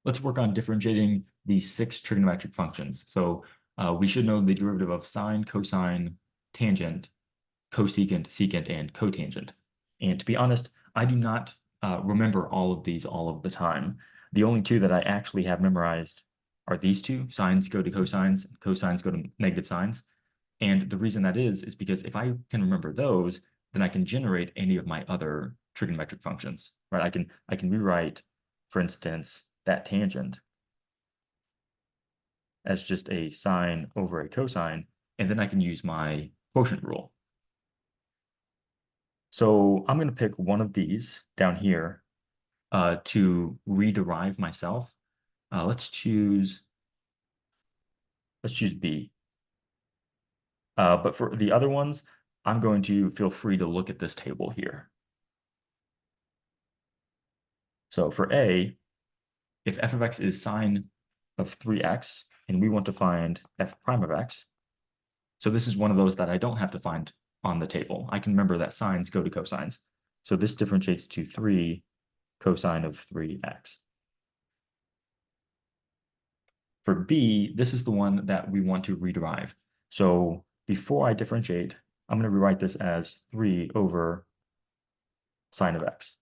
let's work on differentiating these 6 trigonometric functions. So we should know the derivative of sine, cosine, tangent, cosecant, secant, and cotangent. And to be honest, I do not remember all of these all of the time. The only two that I actually have memorized are these two. Sines go to cosines, cosines go to negative sines. And the reason that is because if I can remember those, then I can generate any of my other trigonometric functions, right? I can rewrite, for instance, that tangent as just a sine over a cosine, and then I can use my quotient rule. So I'm going to pick one of these down here to rederive myself. Let's choose B. But for the other ones, I'm going to feel free to look at this table here. So for A, if f of x is sine of 3x, and we want to find f prime of x, so this is one of those that I don't have to find on the table. I can remember that sines go to cosines. So this differentiates to 3 cosine of 3x. For B, this is the one that we want to rederive. So before I differentiate, I'm going to rewrite this as 3 over sine of x.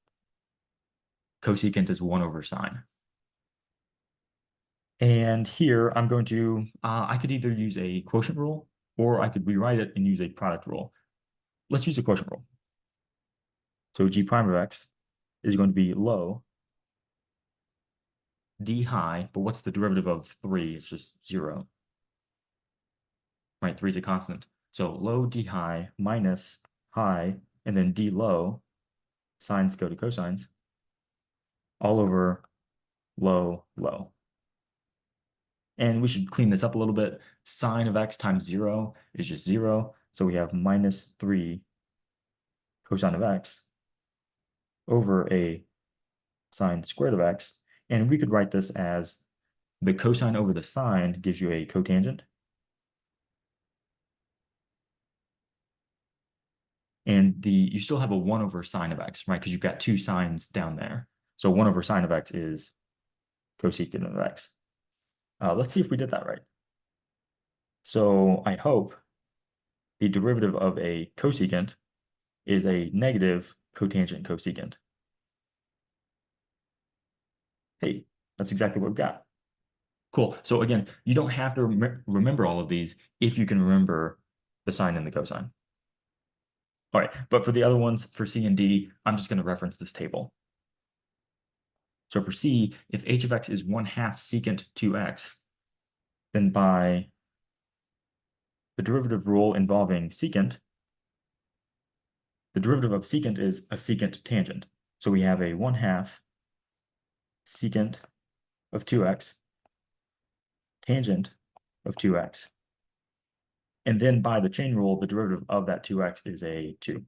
Cosecant is 1 over sine. And here I'm going to, I could either use a quotient rule or I could rewrite it and use a product rule. Let's use a quotient rule. So g prime of x is going to be low d high, but what's the derivative of 3? It's just 0. Right, 3 is a constant. So low d high minus high, and then d low, sines go to cosines, all over low, low. And we should clean this up a little bit. Sine of x times 0 is just 0. So we have minus 3 cosine of x over a sine squared of x. And we could write this as the cosine over the sine gives you a cotangent. And you still have a 1 over sine of x, right? Because you've got 2 sines down there. So 1 over sine of x is cosecant of x. Let's see if we did that right. So I hope the derivative of a cosecant is a negative cotangent cosecant. Hey, that's exactly what we've got. Cool. So again, you don't have to remember all of these if you can remember the sine and the cosine. All right, but for the other ones, for C and D, I'm just going to reference this table. So for C, if h of x is 1/2 secant 2x, then by the derivative rule involving secant, the derivative of secant is a secant tangent. So we have a 1/2 secant of 2x, tangent of 2x. And then by the chain rule, the derivative of that 2x is a 2.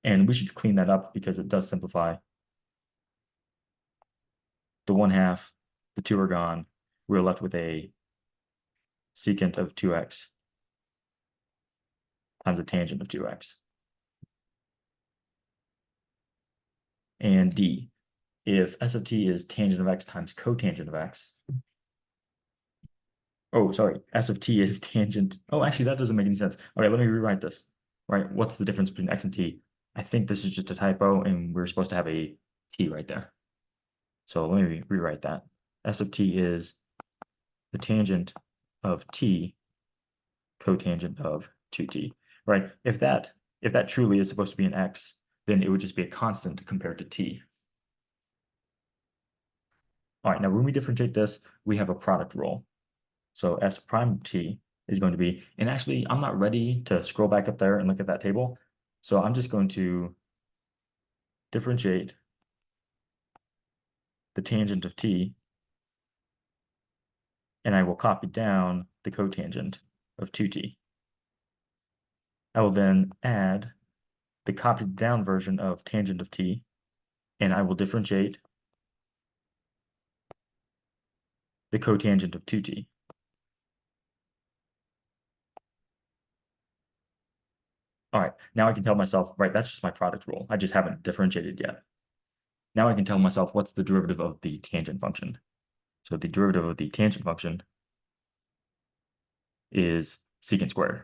And we should clean that up because it does simplify. The 1/2, the 2 are gone. We're left with a secant of 2x times a tangent of 2x. And D, if s of t is tangent of x times cotangent of x. Oh, sorry, s of t is tangent. Oh, actually, that doesn't make any sense. Okay, let me rewrite this. Right, what's the difference between x and t? I think this is just a typo, and we're supposed to have a t right there. So let me rewrite that. S of t is the tangent of t cotangent of 2t, right? If that truly is supposed to be an x, then it would just be a constant compared to t. All right, now when we differentiate this, we have a product rule. So s prime t is going to be, and actually I'm not ready to scroll back up there and look at that table. So I'm just going to differentiate the tangent of t, and I will copy down the cotangent of 2t. I will then add the copied down version of tangent of t, and I will differentiate the cotangent of 2t. All right, now I can tell myself, right, that's just my product rule. I just haven't differentiated yet. Now I can tell myself what's the derivative of the tangent function. So the derivative of the tangent function is secant squared.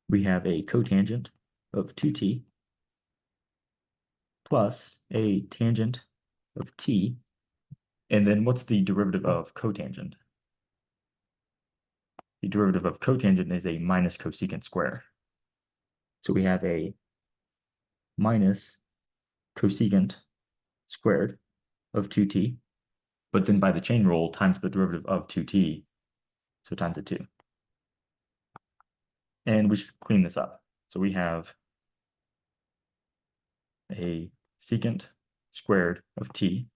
We have a cotangent of 2t plus a tangent of t. And then what's the derivative of cotangent? The derivative of cotangent is a minus cosecant square. So we have a minus cosecant squared of 2t, but then by the chain rule times the derivative of 2t, so times the 2. And we should clean this up. So we have a secant squared of t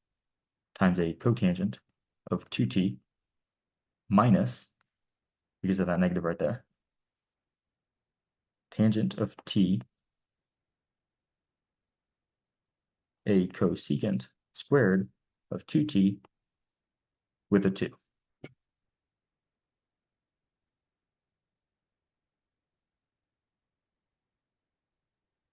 times a cotangent of 2t minus, because of that negative right there, tangent of t, a cosecant squared of 2t with a 2.